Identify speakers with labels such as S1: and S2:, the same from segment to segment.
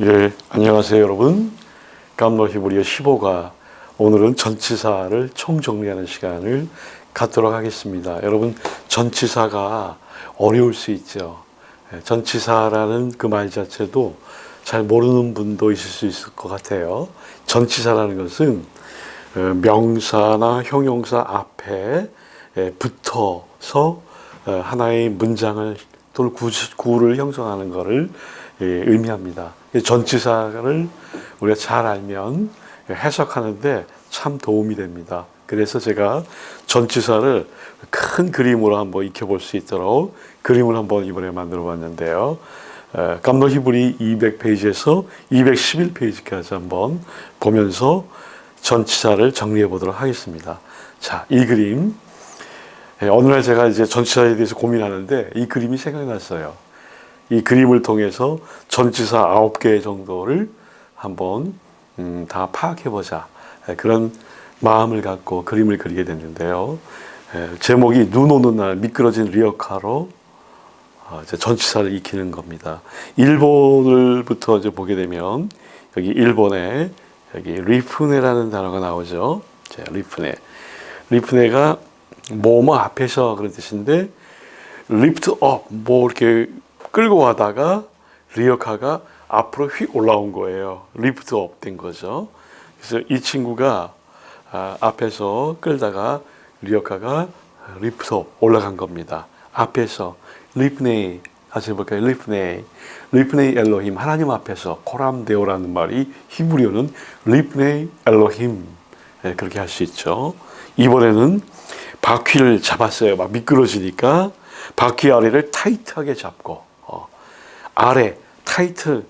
S1: 예, 안녕하세요 여러분. 감로 히브리어 15가 오늘은 전치사를 총정리하는 시간을 갖도록 하겠습니다. 여러분, 전치사가 어려울 수 있죠. 전치사라는 그 말 자체도 잘 모르는 분도 있을 수 있을 것 같아요. 전치사라는 것은 명사나 형용사 앞에 붙어서 하나의 문장을 또는 구를 형성하는 것을 의미합니다. 전치사를 우리가 잘 알면 해석하는데 참 도움이 됩니다. 그래서 제가 전치사를 큰 그림으로 한번 익혀볼 수 있도록 그림을 한번 이번에 만들어 봤는데요. 감로 히브리 200페이지에서 211페이지까지 한번 보면서 전치사를 정리해 보도록 하겠습니다. 자, 이 그림. 어느 날 제가 이제 전치사에 대해서 고민하는데 이 그림이 생각났어요. 이 그림을 통해서 전치사 9개 정도를 한번 다 파악해보자. 그런 마음을 갖고 그림을 그리게 됐는데요. 제목이 눈 오는 날 미끄러진 리어카로 이제 전치사를 익히는 겁니다. 일본을부터 이제 보게 되면 여기 일본에 여기 리프네라는 단어가 나오죠. 자, 리프네가 뭐뭐 앞에서 그런 뜻인데 lift up 뭐 이렇게 끌고 가다가 리어카가 앞으로 휙 올라온 거예요. lift up 된 거죠. 그래서 이 친구가 앞에서 끌다가 리어카가 lift up 올라간 겁니다. 앞에서 리프네 같이 해볼까요? 리프네 엘로힘 하나님 앞에서 코람데오라는 말이 히브리어는 리프네 엘로힘 그렇게 할 수 있죠. 이번에는 바퀴를 잡았어요. 막 미끄러지니까 바퀴 아래를 타이트하게 잡고 아래 타이트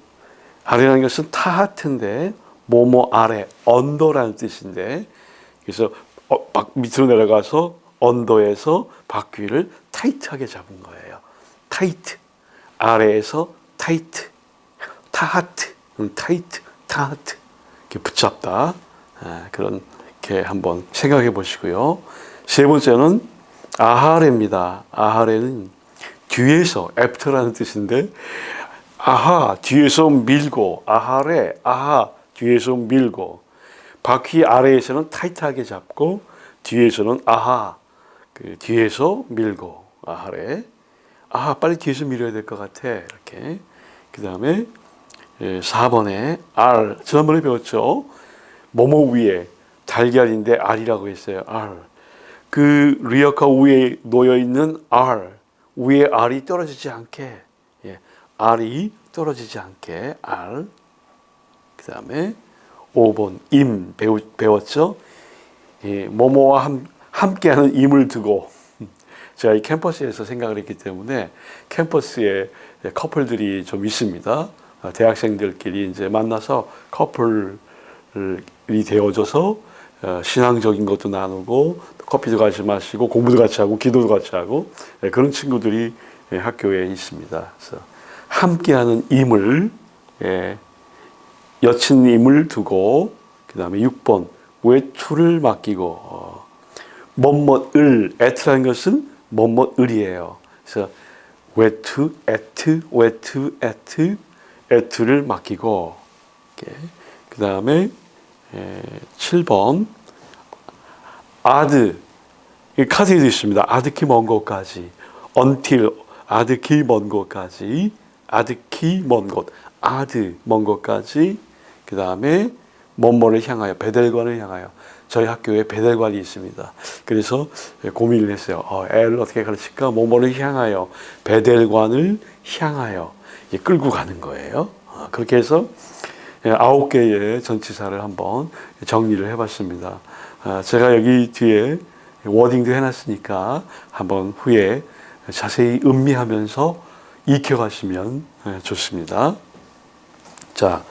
S1: 아래라는 것은 타하트인데 뭐뭐 아래 언더라는 뜻인데 그래서 막 밑으로 내려가서 언더에서 바퀴를 타이트하게 잡은 거예요. 타이트 아래에서 타이트 타하트 타이트 타하트 이렇게 붙잡다 그렇게 한번 생각해 보시고요. 세 번째는 아하레입니다. 아하레는 뒤에서 애프터라는 뜻인데 아하 뒤에서 밀고 아하레 아하 뒤에서 밀고 바퀴 아래에서는 타이트하게 잡고 뒤에서는 아하 그 뒤에서 밀고 아하레 아하 빨리 뒤에서 밀어야 될 것 같아 이렇게 그 다음에 4번에 R 지난번에 배웠죠. 뭐뭐 위에 달걀인데 R이라고 했어요. R 그 리어카 위에 놓여 있는 R 위에 R이 떨어지지 않게 R이 떨어지지 않게 R 그 다음에 5번 임 배웠죠. 뭐뭐와 함께하는 임을 두고 제가 이 캠퍼스에서 생각을 했기 때문에 캠퍼스에 커플들이 좀 있습니다. 대학생들끼리 이제 만나서 커플이 되어져서 신앙적인 것도 나누고 커피도 같이 마시고 공부도 같이 하고 기도도 같이 하고 그런 친구들이 학교에 있습니다. 그래서 함께하는 임을 여친임을 두고 그 다음에 6번 외투를 맡기고 뭐뭐을 애트라는 것은 뭐뭐을이에요. 그래서 외투 애트를 맡기고 그 다음에 7번 아드 카드에도 있습니다. 아드키 먼 곳까지 until 아드키 먼 곳까지 아드키 먼 곳 아드 먼 곳까지 그 다음에 뭐뭐를 향하여 베델관을 향하여 저희 학교에 베델관이 있습니다. 그래서 고민을 했어요. 애를 어떻게 가르칠까? 뭐뭐를 향하여 베델관을 향하여 끌고 가는 거예요. 그렇게 해서 9개의 전치사를 한번 정리를 해봤습니다. 제가 여기 뒤에 워딩도 해놨으니까 한번 후에 자세히 음미하면서 익혀가시면 좋습니다. 자,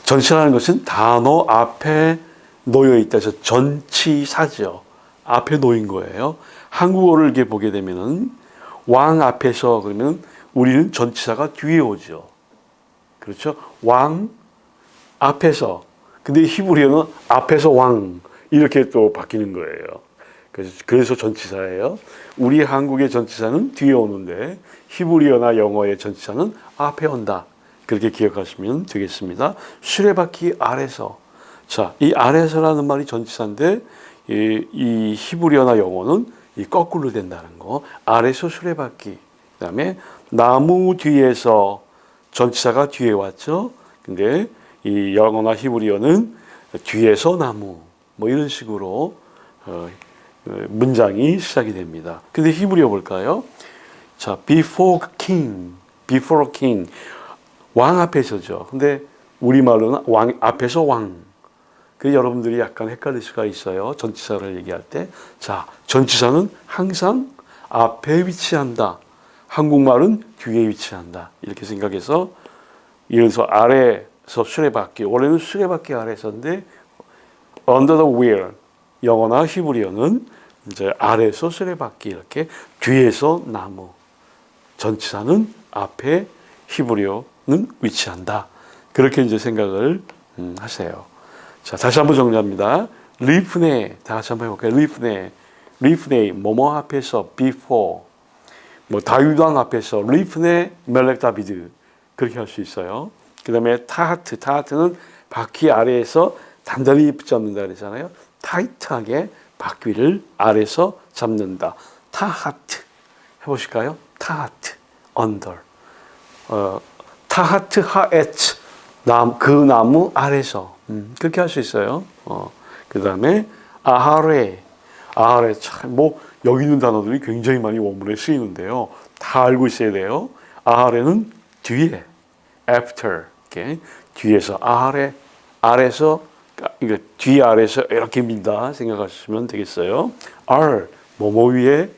S1: 전치사라는 것은 단어 앞에 놓여 있다 해서 전치사죠. 앞에 놓인 거예요. 한국어를 이렇게 보게 되면은 왕 앞에서 그러면 우리는 전치사가 뒤에 오죠. 그렇죠? 왕 앞에서. 근데 히브리어는 앞에서 왕 이렇게 또 바뀌는 거예요. 그래서 전치사예요. 우리 한국의 전치사는 뒤에 오는데 히브리어나 영어의 전치사는 앞에 온다. 그렇게 기억하시면 되겠습니다. 수레바퀴 아래서. 자, 이 아래서라는 말이 전치사인데 이 히브리어나 영어는 이 거꾸로 된다는 거. 아래서 수레바퀴. 그다음에 나무 뒤에서 전치사가 뒤에 왔죠. 근데 이 영어나 히브리어는 뒤에서 나무 뭐 이런 식으로 문장이 시작이 됩니다. 근데 히브리어 볼까요? 자, before king, 왕 앞에서죠. 근데 우리말로는 왕 앞에서 왕. 그 여러분들이 약간 헷갈릴 수가 있어요. 전치사를 얘기할 때. 자, 전치사는 항상 앞에 위치한다. 한국말은 뒤에 위치한다. 이렇게 생각해서 예를 들어서 아래에서 수레바퀴. 원래는 수레바퀴 아래서인데 under the wheel. 영어나 히브리어는 이제 아래에서 수레바퀴 이렇게 뒤에서 나무. 전치사는 앞에 히브리어는 위치한다. 그렇게 이제 생각을 하세요. 자, 다시 한번 정리합니다. 리프네, 다 같이 한번 해볼까요? 리프네, 뭐뭐 앞에서 before, 뭐 다윗 왕 앞에서 리프네 멜렉 다비드 그렇게 할 수 있어요. 그 다음에 타하트는 바퀴 아래에서 단단히 붙잡는다 그랬잖아요. 타이트하게 바퀴를 아래에서 잡는다. 타하트 해보실까요? 타하트, under. 타하트 하에츠, 그 나무 아래서. 그렇게 할 수 있어요. 그 다음에 아하레 참, 뭐 여기 있는 단어들이 굉장히 많이 원문에 쓰이는데요. 다 알고 있어야 돼요. 아하레는 뒤에, after, 이렇게 뒤에서 아하레, 아래서, 이거 뒤 아래서 이렇게 민다 생각하시면 되겠어요. R, 뭐뭐 위에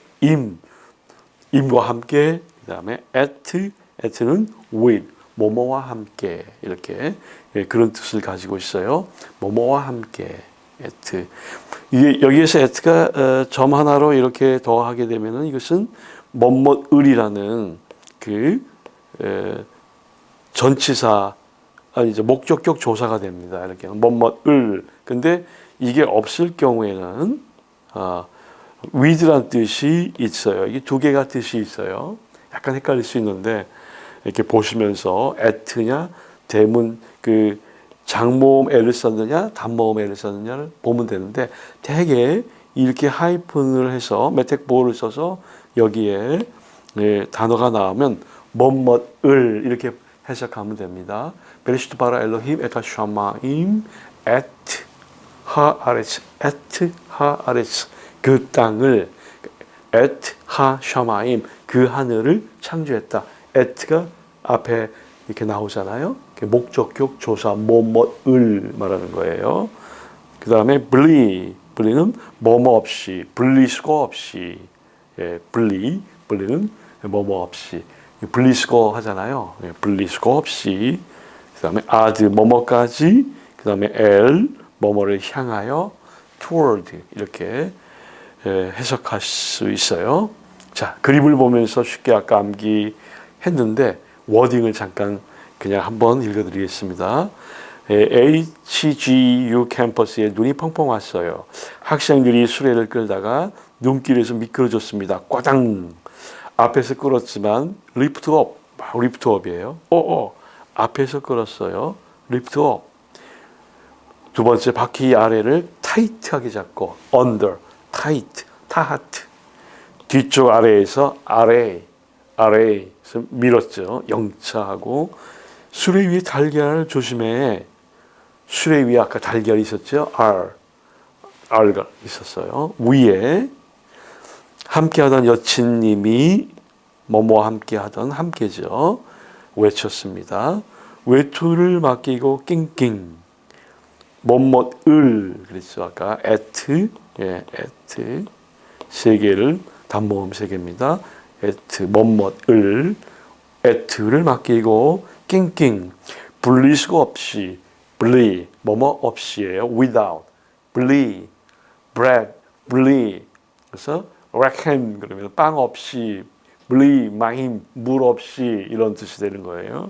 S1: 임과 함께, 그 다음에 at는 with, 뭐뭐와 함께 이렇게 그런 뜻을 가지고 있어요. 뭐뭐와 함께 at. 이게 여기에서 at가 점 하나로 이렇게 더하게 되면은 이것은 뭐뭐을이라는 그 전치사 아니 이제 목적격 조사가 됩니다. 이렇게 뭐뭐을. 근데 이게 없을 경우에는 with란 뜻이 있어요. 이게 두 개가 뜻이 있어요. 약간 헷갈릴 수 있는데 이렇게 보시면서 at냐 대문 그 장모음 애를 썼느냐 단모음 애를 썼느냐를 보면 되는데 대개 이렇게 하이픈을 해서 메텍보를 써서 여기에 단어가 나오면 뭐뭐을 이렇게 해석하면 됩니다. 베레시트 바라 엘로힘 에타 샤마임 et 하아레츠 et 하아레츠 그 땅을 et 하 샤마임 그 하늘을 창조했다. et가 앞에 이렇게 나오잖아요. 목적격 조사 뭐뭐을 말하는 거예요. 그 다음에 분리는 뭐뭐 없이 분리수거 없이 분리는 뭐뭐 없이 분리수거 하잖아요. 분리수거 없이 그 다음에 아드 뭐뭐까지 그 다음에 엘 뭐뭐를 향하여 toward 이렇게 해석할 수 있어요. 자, 그림을 보면서 쉽게 아까 암기했는데 워딩을 잠깐 그냥 한번 읽어드리겠습니다. HGU 캠퍼스에 눈이 펑펑 왔어요. 학생들이 수레를 끌다가 눈길에서 미끄러졌습니다. 꽈당! 앞에서 끌었지만 리프트업이에요. 앞에서 끌었어요. 리프트업. 두 번째 바퀴 아래를 타이트하게 잡고 under, tight, 타하트. 뒤쪽 아래에서 아래에서 밀었죠. 영차하고 수레 위에 달걀 조심해. 수레 위에 아까 달걀이 있었죠. R가 있었어요. 위에 함께하던 여친님이 뭐뭐 함께하던 함께죠. 외쳤습니다. 외투를 맡기고 낑낑 뭐뭐을 그랬죠. 아까 at 세 개를 단모음 세 개입니다. at 뭐뭐을 at를 맡기고 낑낑 분리수거 없이 분리 뭐뭐 없이예요. without 분리 bread 분리 그래서 reckon 그러면 빵 없이 분리 마힘 물 없이 이런 뜻이 되는 거예요.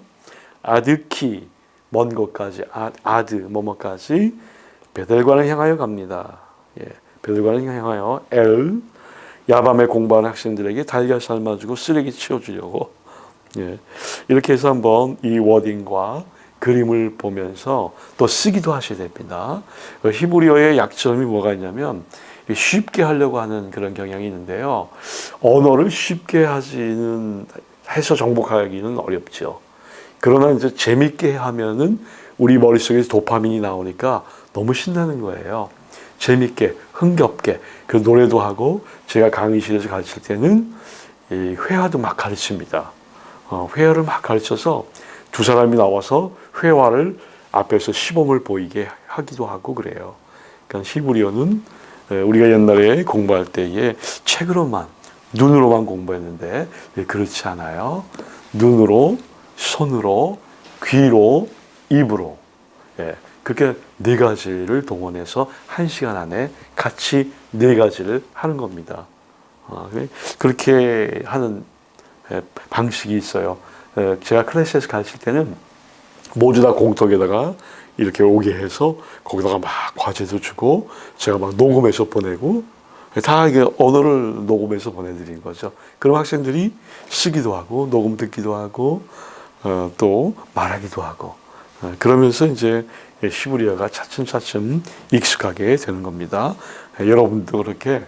S1: 아드키 먼 곳까지 아드 뭐뭐까지 베델관을 향하여 갑니다. 베델관을 향하여 야밤에 공부하는 학생들에게 달걀 삶아주고 쓰레기 치워주려고 예. 이렇게 해서 한번 이 워딩과 그림을 보면서 또 쓰기도 하셔야 됩니다. 히브리어의 약점이 뭐가 있냐면 쉽게 하려고 하는 그런 경향이 있는데요. 언어를 쉽게 해서 정복하기는 어렵죠. 그러나 이제 재밌게 하면은 우리 머릿속에서 도파민이 나오니까 너무 신나는 거예요. 재밌게, 흥겹게. 그 노래도 하고 제가 강의실에서 가르칠 때는 이 회화도 막 가르칩니다. 회화를 막 가르쳐서 두 사람이 나와서 회화를 앞에서 시범을 보이게 하기도 하고 그래요. 그러니까 히브리어는 우리가 옛날에 공부할 때에 책으로만, 눈으로만 공부했는데 그렇지 않아요. 눈으로, 손으로, 귀로, 입으로. 그렇게 네 가지를 동원해서 1시간 안에 같이 네 가지를 하는 겁니다. 그렇게 하는 방식이 있어요. 제가 클래스에서 가르칠 때는 모두 다 공덕에다가 이렇게 오게 해서 거기다가 막 과제도 주고 제가 막 녹음해서 보내고 다 이게 언어를 녹음해서 보내드린 거죠. 그럼 학생들이 쓰기도 하고 녹음 듣기도 하고 또 말하기도 하고 그러면서 이제 히브리어가 차츰차츰 익숙하게 되는 겁니다. 여러분도 그렇게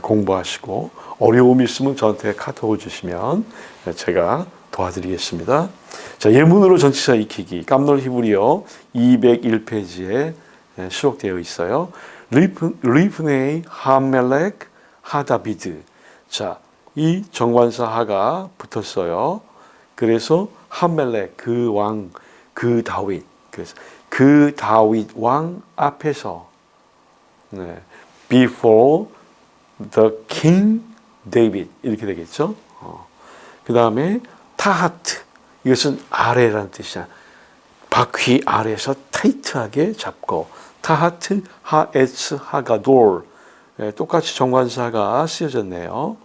S1: 공부하시고 어려움이 있으면 저한테 카톡을 주시면 제가 도와드리겠습니다. 자, 예문으로 전치사 익히기 깜놀 히브리어 201페이지에 수록되어 있어요. 리프네이 하멜렉 하다비드. 자, 이 정관사 하가 붙었어요. 그래서 하멜렉 그 왕, 그 다윗. 그래서 그 다윗 왕 앞에서 before the king David 이렇게 되겠죠. 그 다음에 타하트 이것은 아래라는 뜻이야. 바퀴 아래에서 타이트하게 잡고 타하트 하에츠 하가돌 똑같이 정관사가 쓰여졌네요.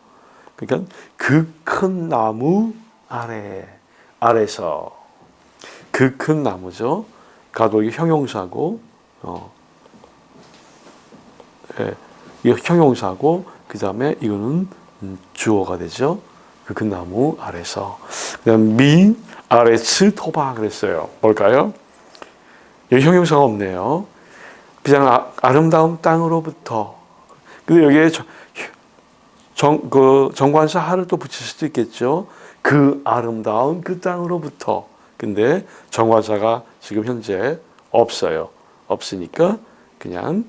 S1: 그러니까 그 큰 나무 아래서 그 큰 나무죠. 가돌이 형용사고 이 형용사고 그 다음에 이거는 주어가 되죠. 그 큰 나무 아래서. 그다음 민 아레츠 토바 그랬어요. 뭘까요? 여기 형용사가 없네요. 그냥 아름다운 땅으로부터. 근데 여기에 정관사 하를 또 붙일 수도 있겠죠. 그 아름다운 그 땅으로부터. 근데 정관사가 지금 현재 없어요. 없으니까 그냥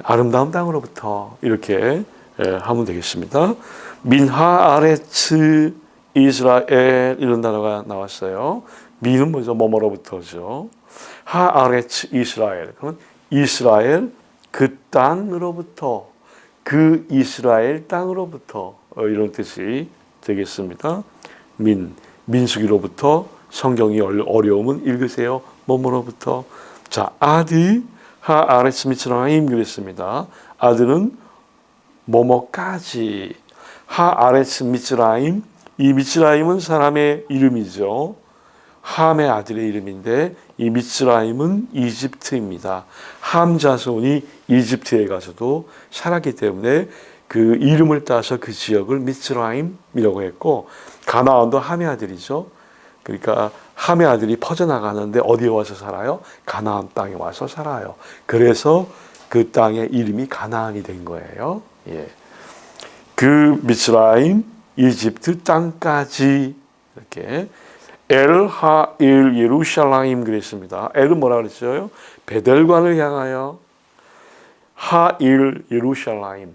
S1: 아름다운 땅으로부터 이렇게 하면 되겠습니다. 민하 아레츠 이스라엘 이런 단어가 나왔어요. 민은 뭐죠? 뭐뭐로부터죠. 하 아레츠 이스라엘. 그러면 이스라엘 그 땅으로부터 그 이스라엘 땅으로부터 이런 뜻이 되겠습니다. 민수기로부터 성경이 어려우면 읽으세요. 뭐뭐로부터. 자, 아드 하 아레츠 미츠라임 그랬습니다. 아드는 뭐뭐까지 하 아레츠 미츠라임 이 미츠라임은 사람의 이름이죠. 함의 아들의 이름인데 이 미츠라임은 이집트입니다. 함 자손이 이집트에 가서도 살았기 때문에 그 이름을 따서 그 지역을 미츠라임이라고 했고 가나안도 함의 아들이죠. 그러니까 함의 아들이 퍼져나가는데 어디에 와서 살아요? 가나안 땅에 와서 살아요. 그래서 그 땅의 이름이 가나안이 된 거예요. 예. 그 미츠라임, 이집트 땅까지 이렇게 엘하일 예루살렘 그랬습니다. 엘은 뭐라 그랬어요? 베델관을 향하여 하일 예루살렘.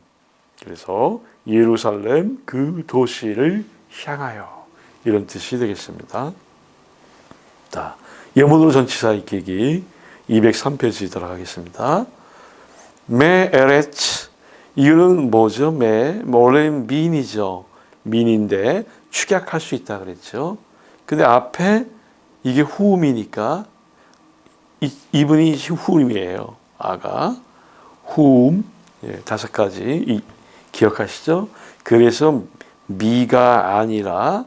S1: 그래서 예루살렘 그 도시를 향하여 이런 뜻이 되겠습니다. 자, 예문으로 전치사 익히기 203페이지 들어가겠습니다. 메 에레츠 이거는 뭐죠? 원래는 민이죠. 민인데 축약할 수 있다 그랬죠. 근데 앞에 이게 후음이니까 이분이 후음이에요. 아가 후음 5가지 기억하시죠? 그래서 미가 아니라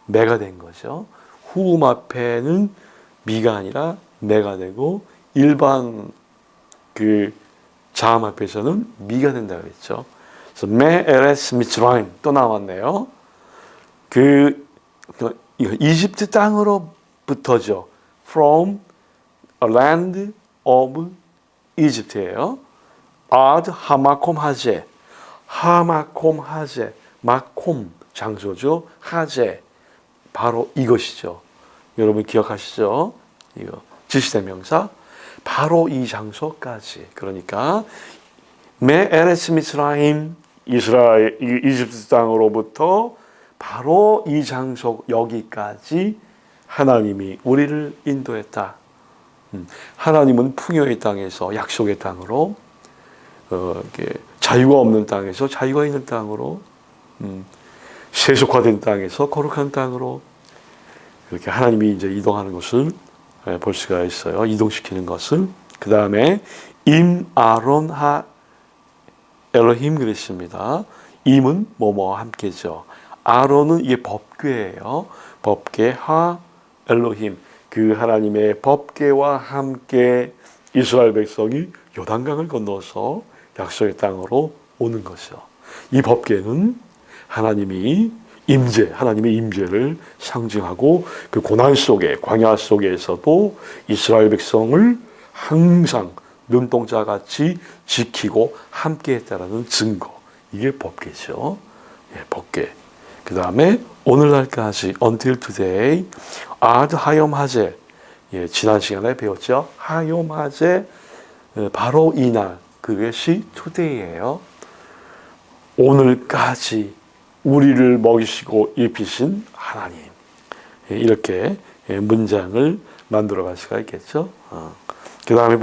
S1: 매가 된 거죠. 후음 앞에는 미가 아니라 매가 되고 일반 그 자음 앞에서는 미가 된다 그랬죠. 그래서 메 에레스 미츠라임 또 나왔네요. 그 이집트 땅으로부터죠. From a land of Egypt예요. 아드 하마콤 하제, 하마콤 하제, 마콤 장소죠. 하제 바로 이것이죠. 여러분 기억하시죠? 이거 지시대명사 바로 이 장소까지. 그러니까 메 에레스 미스라임 이스라엘 이집트 땅으로부터 바로 이 장소 여기까지 하나님이 우리를 인도했다. 하나님은 풍요의 땅에서 약속의 땅으로 자유가 없는 땅에서 자유가 있는 땅으로 세속화된 땅에서 거룩한 땅으로 이렇게 하나님이 이제 이동하는 것을 볼 수가 있어요. 이동시키는 것을. 그 다음에 임 아론 하 엘로힘 그랬습니다. 임은 뭐뭐와 함께죠. 아론은 이게 법궤예요. 법궤 하 엘로힘 그 하나님의 법궤와 함께 이스라엘 백성이 요단강을 건너서 약속의 땅으로 오는 것이죠. 이 법궤는 하나님의 임재를 상징하고 그 고난 속에 광야 속에서도 이스라엘 백성을 항상 눈동자같이 지키고 함께했다라는 증거. 이게 법궤죠. 예, 법궤. 그 다음에 오늘날까지 until today 아드 하욤하제. 예, 지난 시간에 배웠죠. 하욤하제 바로 이날 그것이 today예요. 오늘까지 우리를 먹이시고 입히신 하나님. 예, 이렇게 문장을 만들어 갈 수가 있겠죠. 그 다음에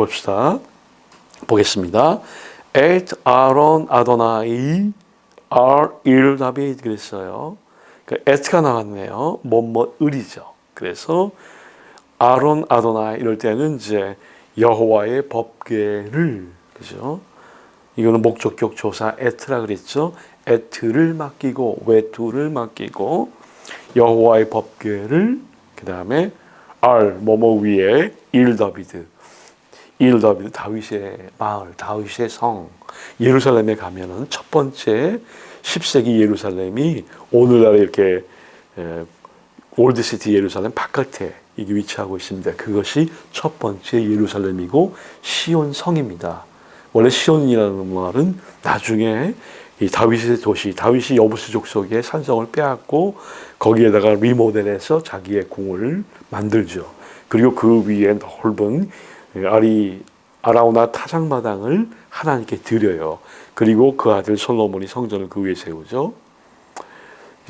S1: 보겠습니다. Et Aaron Adonai R il David 그랬어요. 그러니까 et가 나왔네요. 뭐뭐을이죠. 그래서 아론 아도나이 이럴 때는 이제 여호와의 법궤를 그죠? 이거는 목적격 조사 et라 그랬죠. et를 맡기고 외투를 맡기고 여호와의 법궤를 그 다음에 R 뭐뭐 위에 일 다비드 다윗의 마을, 다윗의 성. 예루살렘에 가면은 첫 번째 10세기 예루살렘이 오늘날 이렇게 올드시티 예루살렘 바깥에 이게 위치하고 있습니다. 그것이 첫 번째 예루살렘이고 시온 성입니다. 원래 시온이라는 말은 나중에 이 다윗의 도시, 다윗이 여부스 족속의 산성을 빼앗고 거기에다가 리모델해서 자기의 궁을 만들죠. 그리고 그 위에 넓은 아라우나 타작마당을 하나님께 드려요. 그리고 그 아들 솔로몬이 성전을 그 위에 세우죠.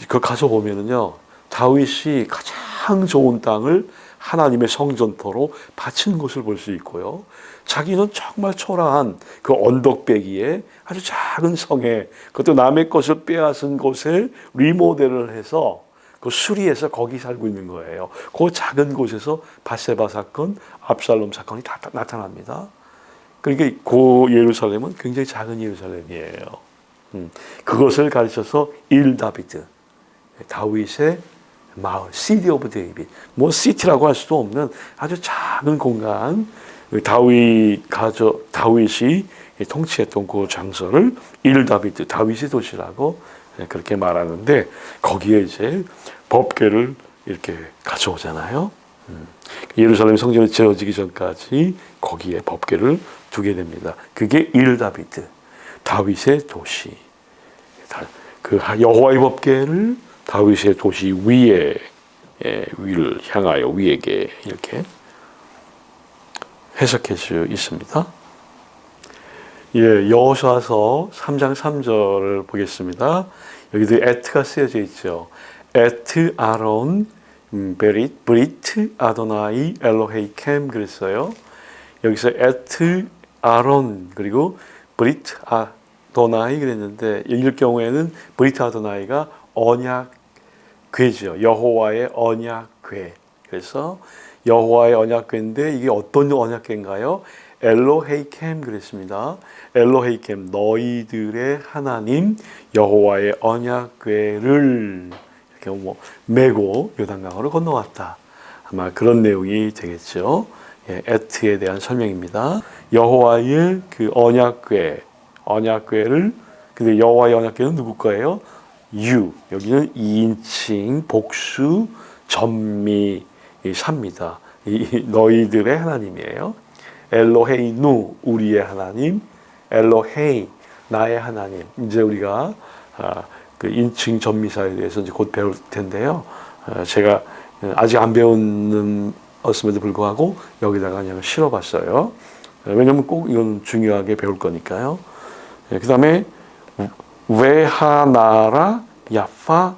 S1: 그 가서 보면은요, 다윗이 가장 좋은 땅을 하나님의 성전토로 바친 것을 볼 수 있고요. 자기는 정말 초라한 그 언덕배기에 아주 작은 성에 그것도 남의 것을 빼앗은 곳에 리모델을 해서 그 수리해서 거기 살고 있는 거예요. 그 작은 곳에서 밧세바 사건, 압살롬 사건이 다 나타납니다. 그러니까 그 예루살렘은 굉장히 작은 예루살렘이에요. 그것을 가르쳐서 일 다비드, 다윗의 마을, 시티 오브 데이빗. 뭐 시티라고 할 수도 없는 아주 작은 공간, 다윗이 통치했던 그 장소를 일 다비드, 다윗의 도시라고 그렇게 말하는데 거기에 이제 법궤를 이렇게 가져오잖아요. 예루살렘 성전이 지어지기 전까지 거기에 법궤를 두게 됩니다. 그게 일 다비드, 다윗의 도시. 그 여호와의 법궤를 다윗의 도시 위에 위를 향하여 위에게 이렇게 해석할 수 있습니다. 예, 여호수아서 3장 3절을 보겠습니다. 여기도 에트가 쓰여져 있죠. 에트 아론 브리트 아도나이 엘로헤이 캠 그랬어요. 여기서 에트 아론 그리고 브리트 아도나이 그랬는데 읽을 경우에는 브리트 아도나이가 언약궤죠. 여호와의 언약궤. 그래서 여호와의 언약궤인데 이게 어떤 언약궤인가요? 엘로헤이캠 그랬습니다. 엘로헤이캠 너희들의 하나님 여호와의 언약궤를 이렇게 메고 요단강으로 건너왔다. 아마 그런 내용이 되겠죠. 예, 에트에 대한 설명입니다. 여호와의 그 언약궤를 근데 여호와의 언약궤는 누구 거예요? you. 여기는 2인칭 복수 전미 삽니다. 이 너희들의 하나님이에요. 엘로헤이누 우리의 하나님, 엘로헤이 나의 하나님. 이제 우리가 그 인칭 전미사에 대해서 이제 곧 배울 텐데요. 제가 아직 안 배우는 었음에도 불구하고 여기다가 그냥 실어봤어요. 왜냐면 꼭 이건 중요하게 배울 거니까요. 그 다음에 외하나라 야파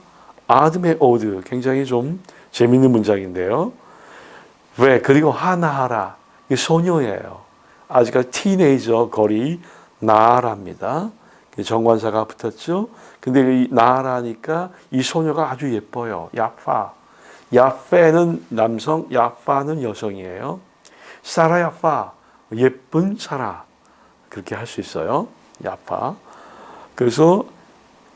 S1: 아드메 오드, 굉장히 좀 재밌는 문장인데요. 왜 그리고 하나하라, 이 소녀예요. 아직까지 티네이저 거리 나라입니다. 정관사가 붙었죠. 근데 이 나라니까 이 소녀가 아주 예뻐요. 야파. 야페는 남성, 야파는 여성이에요. 사라 야파, 예쁜 사라. 그렇게 할 수 있어요. 야파. 그래서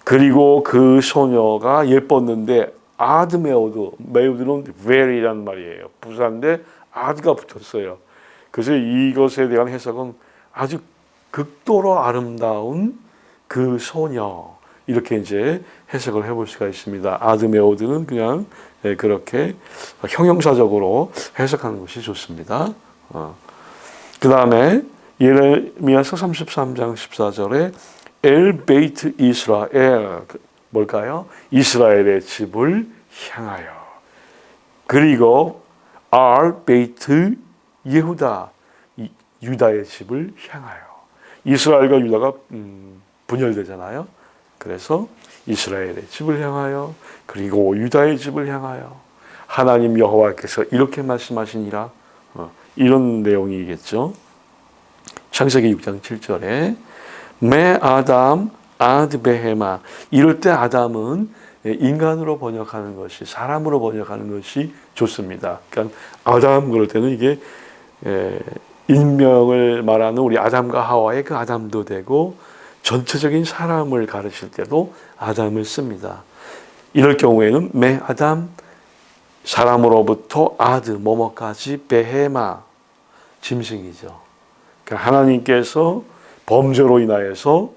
S1: 그리고 그 소녀가 예뻤는데 아드메오드, 메오드는 very란 말이에요. 부사인데 아드가 붙었어요. 그래서 이것에 대한 해석은 아주 극도로 아름다운 그 소녀, 이렇게 이제 해석을 해볼 수가 있습니다. 아드메오드는 그냥 그렇게 형용사적으로 해석하는 것이 좋습니다. 그 다음에 예레미야서 33장 14절에 엘 베이트 이스라엘, 뭘까요? 이스라엘의 집을 향하여. 그리고 알 베이트 예후다, 유다의 집을 향하여. 이스라엘과 유다가 분열되잖아요. 그래서 이스라엘의 집을 향하여, 그리고 유다의 집을 향하여 하나님 여호와께서 이렇게 말씀하시니라. 이런 내용이겠죠. 창세기 6장 7절에 메 아담 아드 베헤마. 이럴 때 아담은 인간으로 번역하는 것이, 사람으로 번역하는 것이 좋습니다. 그러니까 아담 그럴 때는 이게 인명을 말하는 우리 아담과 하와의 그 아담도 되고, 전체적인 사람을 가르칠 때도 아담을 씁니다. 이럴 경우에는 메 아담, 사람으로부터 아드 뭐뭐까지 베헤마, 짐승이죠. 그러니까 하나님께서 범죄로 인하여서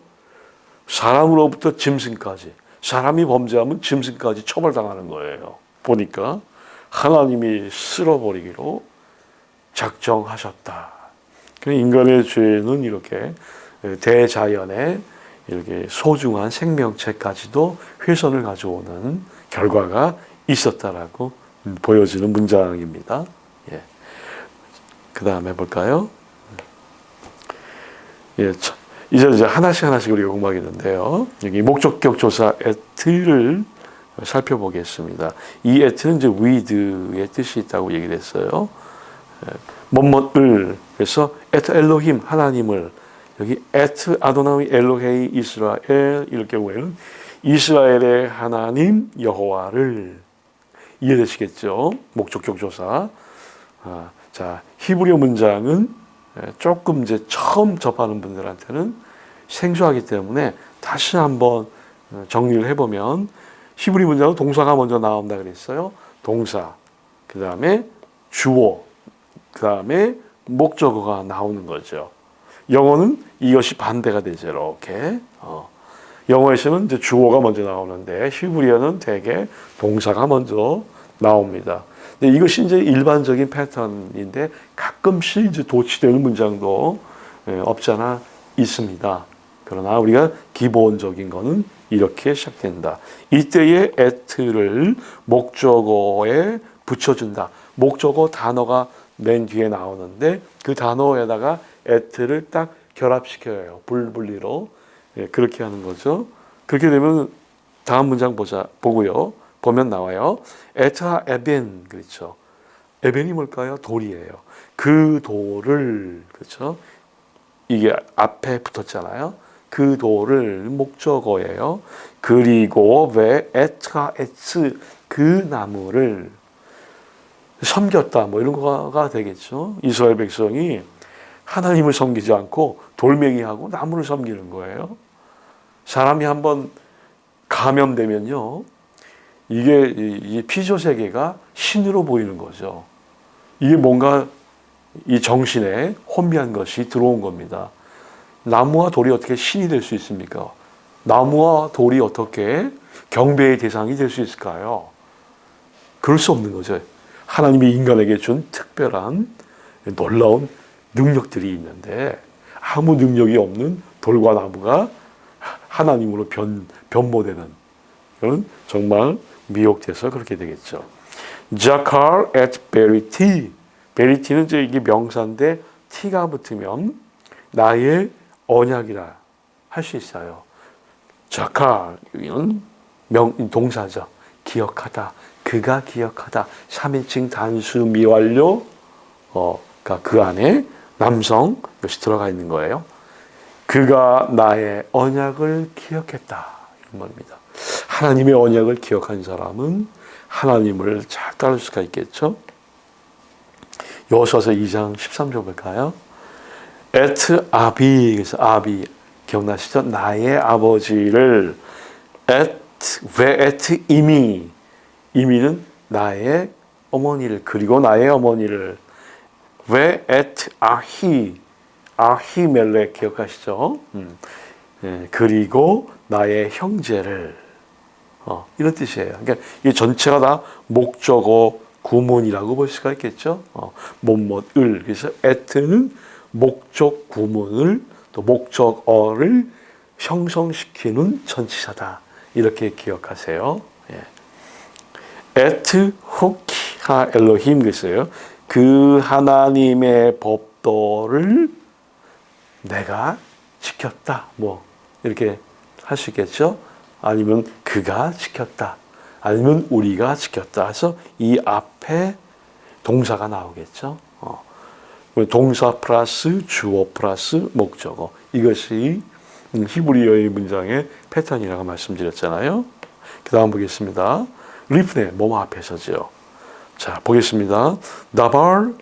S1: 사람으로부터 짐승까지, 사람이 범죄하면 짐승까지 처벌당하는 거예요. 보니까 하나님이 쓸어버리기로 작정하셨다. 인간의 죄는 이렇게 대자연의 이렇게 소중한 생명체까지도 훼손을 가져오는 결과가 있었다라고 보여지는 문장입니다. 예. 그 다음에 볼까요? 예, 이제 하나씩 우리가 공부하겠는데요. 여기 목적격 조사 at를 살펴보겠습니다. 이 at는 이제 with의 뜻이 있다고 얘기를 했어요. 뭐뭐을, 그래서 at 엘로힘, 하나님을, 여기 at 아도나이 엘로헤이 이스라엘, 이럴 경우에는 이스라엘의 하나님 여호와를. 이해되시겠죠? 목적격 조사. 자, 히브리어 문장은 조금 이제 처음 접하는 분들한테는 생소하기 때문에 다시 한번 정리를 해보면, 히브리 문장은 동사가 먼저 나온다 그랬어요. 동사, 그 다음에 주어, 그 다음에 목적어가 나오는 거죠. 영어는 이것이 반대가 되죠. 이렇게. 영어에서는 이제 주어가 먼저 나오는데 히브리어는 대개 동사가 먼저 나옵니다. 근데 이것이 이제 일반적인 패턴인데 가끔씩 이제 도치되는 문장도 없잖아 있습니다. 그러나 우리가 기본적인 거는 이렇게 시작된다. 이때의 at를 목적어에 붙여준다. 목적어 단어가 맨 뒤에 나오는데 그 단어에다가 at를 딱 결합시켜요. 불분리로. 그렇게 하는 거죠. 그렇게 되면 다음 문장 보고요. 보면 나와요. 에타 에벤, 그렇죠. 에벤이 뭘까요? 돌이에요. 그 돌을, 그렇죠. 이게 앞에 붙었잖아요. 그 돌을 목적어예요. 그리고 왜 에타 에츠, 그 나무를 섬겼다, 뭐 이런 거가 되겠죠. 이스라엘 백성이 하나님을 섬기지 않고 돌멩이하고 나무를 섬기는 거예요. 사람이 한번 감염되면요, 이게 이 피조 세계가 신으로 보이는 거죠. 이게 뭔가 이 정신에 혼미한 것이 들어온 겁니다. 나무와 돌이 어떻게 신이 될 수 있습니까? 나무와 돌이 어떻게 경배의 대상이 될 수 있을까요? 그럴 수 없는 거죠. 하나님이 인간에게 준 특별한 놀라운 능력들이 있는데 아무 능력이 없는 돌과 나무가 하나님으로 변모되는 그런 정말 미혹돼서 그렇게 되겠죠. Jacquard at Verity. Verity는 이게 명사인데 t가 붙으면 나의 언약이라 할 수 있어요. Jacquard는 동사죠. 기억하다. 그가 기억하다. 3인칭 단수 미완료 그 안에 남성 것이 들어가 있는 거예요. 그가 나의 언약을 기억했다. 이런 말입니다. 하나님의 언약을 기억한 사람은 하나님을 잘 따를 수가 있겠죠. 여호수아서 2장 13절 볼까요? Et 아비, 그래서 아비 기억나시죠? 나의 아버지를 et 이미는 나의 어머니를, 그리고 나의 어머니를 et 아히멜렉 기억하시죠? 그리고 나의 형제를 이런 뜻이에요. 그러니까 이 전체가 다 목적어 구문이라고 볼 수가 있겠죠. 뭐뭐을 그래서 at는 목적 구문을 또 목적어를 형성시키는 전치사다. 이렇게 기억하세요. et 호키하 엘로힘 그랬어요. 그 하나님의 법도를 내가 지켰다. 뭐 이렇게 할 수 있겠죠. 아니면 그가 지켰다. 아니면 우리가 지켰다. 그래서 이 앞에 동사가 나오겠죠. 동사 플러스 주어 플러스 목적어. 이것이 히브리어의 문장의 패턴이라고 말씀드렸잖아요. 그 다음 보겠습니다. 리프네, 뭐뭐 앞에서죠. 자, 보겠습니다. 다발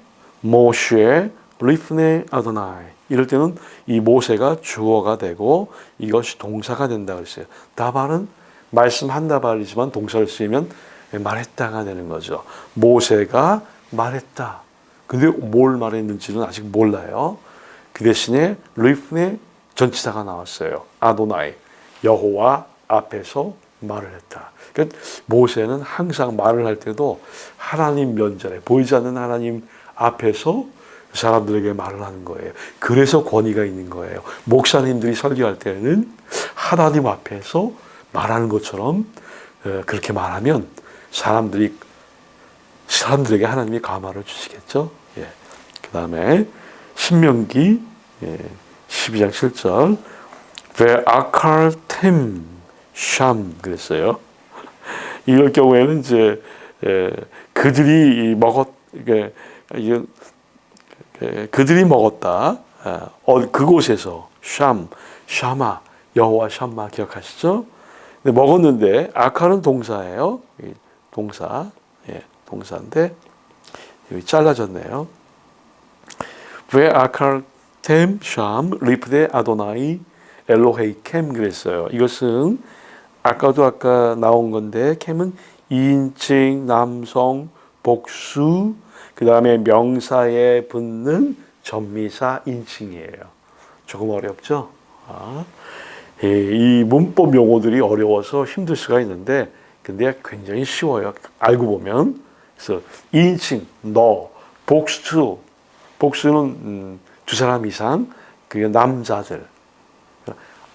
S1: 모쉐 리프네 아도나이. 이럴 때는 이 모세가 주어가 되고 이것이 동사가 된다 그랬어요. 다발은 말씀한 다발이지만 동사를 쓰면 말했다가 되는 거죠. 모세가 말했다. 근데 뭘 말했는지는 아직 몰라요. 그 대신에 리프네 전치사가 나왔어요. 아도나이, 여호와 앞에서 말을 했다. 그러니까 모세는 항상 말을 할 때도 하나님 면전에 보이지 않는 하나님 앞에서 사람들에게 말을 하는 거예요. 그래서 권위가 있는 거예요. 목사님들이 설교할 때는 하나님 앞에서 말하는 것처럼 그렇게 말하면 사람들에게 하나님이 감화를 주시겠죠. 그 다음에 신명기 12장 7절 베아칼템 샴 그랬어요. 이럴 경우에는 이제 그들이 그들이 먹었다. 그곳에서 샤마 여호와 샴마 기억하시죠? 근데 먹었는데 아칼은 동사예요. 동사인데 여기 잘라졌네요. 왜 아칼 템 샴 리프데 아도나이 엘로헤이 캠 그랬어요. 이것은 아까 나온 건데 캠은 2인칭 남성 복수 그 다음에 명사에 붙는 전미사 인칭이에요. 조금 어렵죠? 이 문법 용어들이 어려워서 힘들 수가 있는데 근데 굉장히 쉬워요. 알고 보면. 그래서 2인칭 너 복수는 두 사람 이상 그게 남자들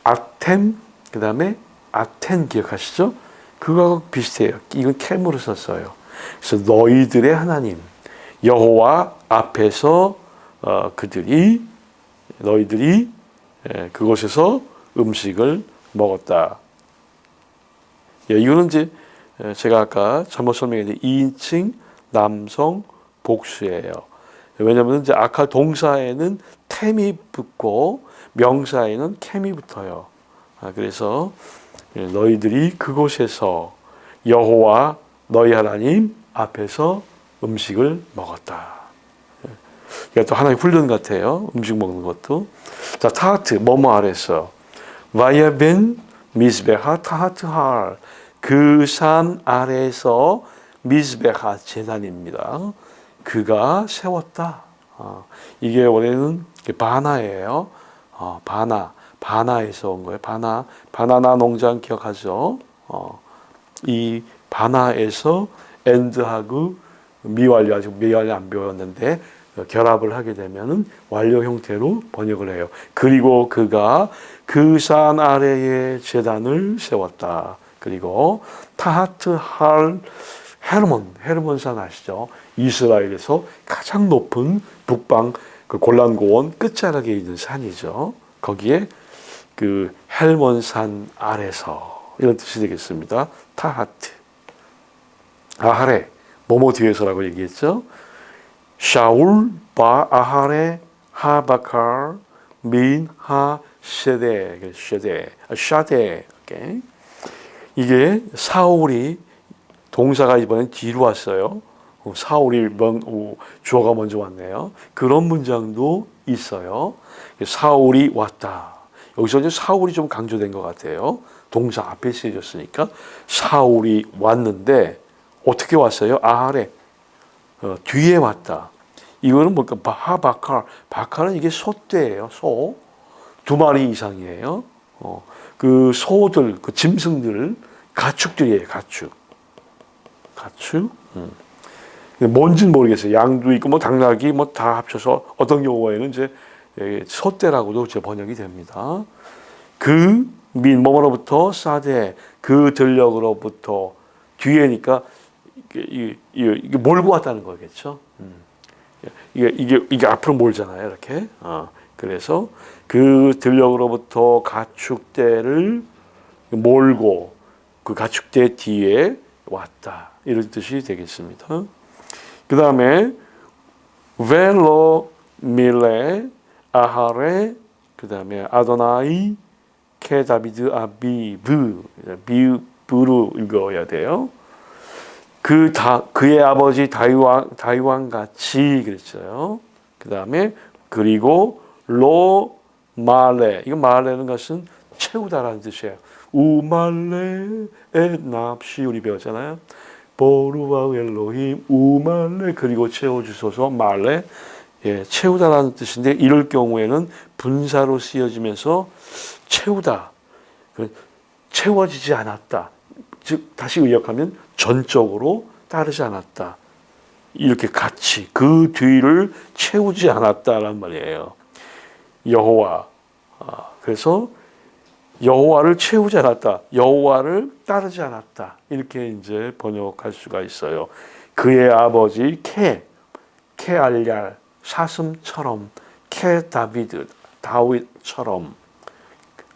S1: 아템 그 다음에 아텐 기억하시죠? 그거하고 비슷해요. 이건 캠으로 썼어요. 그래서 너희들의 하나님 여호와 앞에서 너희들이 그곳에서 음식을 먹었다. 이거는 이제 제가 아까 잘못 설명했는데 2인칭 남성 복수예요. 왜냐하면 이제 아칼 동사에는 템이 붙고 명사에는 캠이 붙어요. 그래서 너희들이 그곳에서 여호와 너희 하나님 앞에서 음식을 먹었다. 이게 또 하나의 훈련 같아요. 음식 먹는 것도. 자, 타하트 뭐뭐 아래서 와야벤 미스베하 타하트 할 그 산 아래에서 미스베하 제단입니다. 그가 세웠다. 이게 원래는 바나예요. 바나에서 온 거예요. 바나나 농장 기억하죠? 이 바나에서 엔드하고 미완료, 아직 미완료 안 배웠는데 결합을 하게 되면은 완료 형태로 번역을 해요. 그리고 그가 그 산 아래에 제단을 세웠다. 그리고 타하트 할 헤르몬산 아시죠? 이스라엘에서 가장 높은 북방 그 골란고원 끝자락에 있는 산이죠. 거기에 그 헬몬산 아래서 이런 뜻이 되겠습니다. 타하트 아하레 뭐뭐 뒤에서라고 얘기했죠. 샤울 바 아하레 하바칼 민 하세데 샤데 오케이. 이게 사울이 동사가 이번엔 뒤로 왔어요. 사울이 주어가 먼저 왔네요. 그런 문장도 있어요. 사울이 왔다. 여기서 이제 사울이 좀 강조된 것 같아요. 동사 앞에 쓰여졌으니까 사울이 왔는데 어떻게 왔어요? 아하레 뒤에 왔다. 이거는 뭘까? 바칼은 이게 소떼예요. 소. 2마리 이상이에요. 그 소들, 그 짐승들, 가축들이에요. 가축. 뭔지는 모르겠어요. 양도 있고 뭐 당나귀 뭐 다 합쳐서 어떤 경우에는 이제 소떼라고도 이제 번역이 됩니다. 그 뭐로부터 사대 그 들녘으로부터 뒤에니까 이게 몰고 왔다는 거겠죠. 이게 앞으로 몰잖아요. 이렇게. 그래서 그 들녘으로부터 가축대를 몰고 그 가축대 뒤에 왔다. 이런 뜻이 되겠습니다. 그 다음에 벨로 밀레 아하레 그 다음에 아도나이 케 다비드 아비브 비브로 읽어야 돼요. 그의 아버지 다윗왕 같이 그랬어요. 그 다음에 그리고 로 말레 이거 말레는 것은 채우다라는 뜻이에요. 우말레 납시 우리 배웠잖아요. 보루와 엘로힘 우말레 그리고 채워주소서 말레 채우다라는 뜻인데 이럴 경우에는 분사로 쓰여지면서 채우다 채워지지 않았다. 즉 다시 의역하면 전적으로 따르지 않았다. 이렇게 같이 그 뒤를 채우지 않았다란 말이에요. 여호와 그래서 여호와를 채우지 않았다. 여호와를 따르지 않았다. 이렇게 이제 번역할 수가 있어요. 그의 아버지 케알얄 사슴처럼 다윗처럼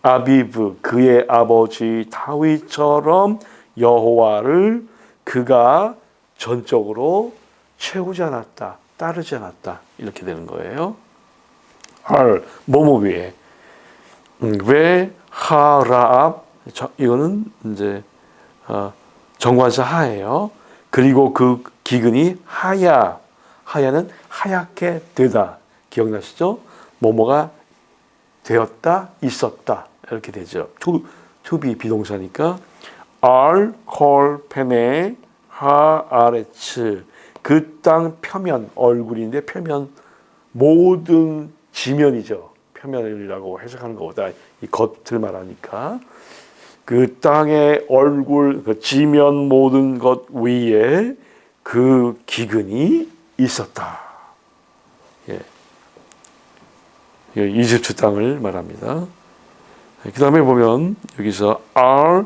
S1: 아비브 그의 아버지 다윗처럼 여호와를 그가 전적으로 채우지 않았다. 따르지 않았다. 이렇게 되는 거예요. 뭐뭐 위에 왜 하라압 이거는 이제 정관사 하예요. 그리고 그 기근이 하야는 하얗게 되다. 기억나시죠? 뭐뭐가 되었다, 있었다 이렇게 되죠. to be 비동사니까 콜 페네 하아레츠 그 땅 표면 얼굴인데 표면 모든 지면이죠. 표면이라고 해석하는 것보다 이 겉을 말하니까 그 땅의 얼굴, 그 지면 모든 것 위에 그 기근이 있었다. 이집트 땅을 말합니다. 그 다음에 보면 여기서 하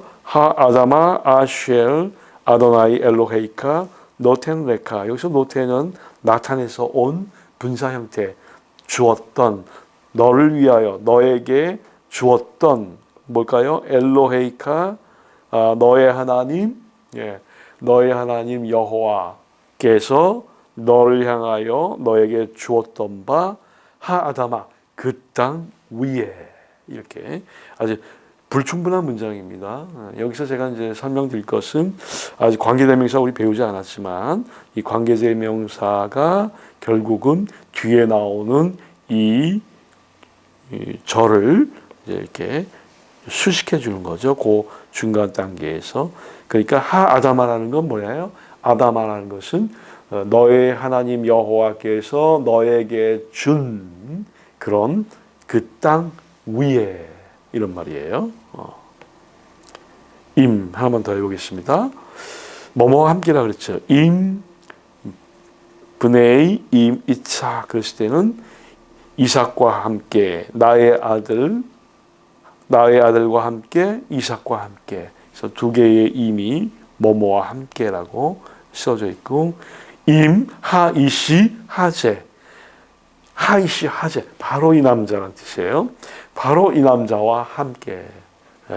S1: 아다마 아쉘 아도나이 엘로헤이카 노텐 레카 여기서 노텐은 나타내서 온 분사 형태 주었던 너를 위하여 너에게 주었던 뭘까요? 엘로헤이카 너의 하나님 너의 하나님 여호와께서 너를 향하여 너에게 주었던 바 하아다마 그 땅 위에 이렇게 아주 불충분한 문장입니다. 여기서 제가 이제 설명드릴 것은 아직 관계대명사 우리 배우지 않았지만 이 관계대명사가 결국은 뒤에 나오는 이 절을 이제 이렇게 수식해 주는 거죠. 그 중간 단계에서. 그러니까 하아다마라는 건 뭐예요? 아다마라는 것은 너의 하나님 여호와께서 너에게 준 그런 그 땅 위에 이런 말이에요. 임 하나만 더 해보겠습니다. 뭐뭐와 함께라 그랬죠. 임 브네이 임 이삭 그랬을 때는 이삭과 함께 나의 아들과 함께 이삭과 함께. 그래서 두 개의 임이 뭐뭐와 함께라고 써져 있고 임 하이시 하제 하이시 하제 바로 이 남자라는 뜻이에요. 바로 이 남자와 함께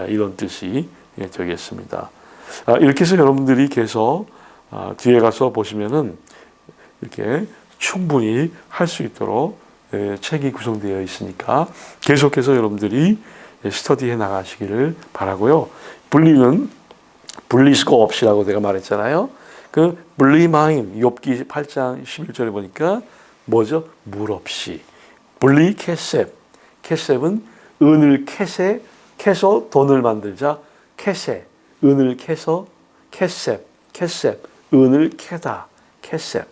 S1: 이런 뜻이 되겠습니다. 이렇게 해서 여러분들이 계속 뒤에 가서 보시면은 이렇게 충분히 할 수 있도록 책이 구성되어 있으니까 계속해서 여러분들이 스터디해 나가시기를 바라고요. 분리는 분리 수가 없이라고 내가 말했잖아요. 그 분리마임 욥기 8장 11절에 보니까 뭐죠? 물 없이. 분리 캐셉. 캐셉은 은을 캐서 돈을 만들자. 캐세. 은을 캐서 캐셉. 은을 캐다. 캐셉.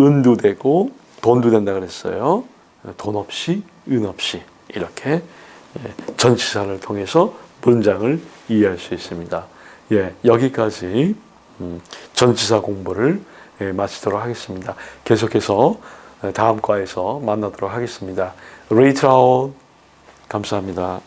S1: 은도 되고 돈도 된다 그랬어요. 돈 없이 은 없이 이렇게 전치사를 통해서 문장을 이해할 수 있습니다. 여기까지 전치사 공부를 마치도록 하겠습니다. 계속해서 다음 과에서 만나도록 하겠습니다. 레이트 아웃 감사합니다.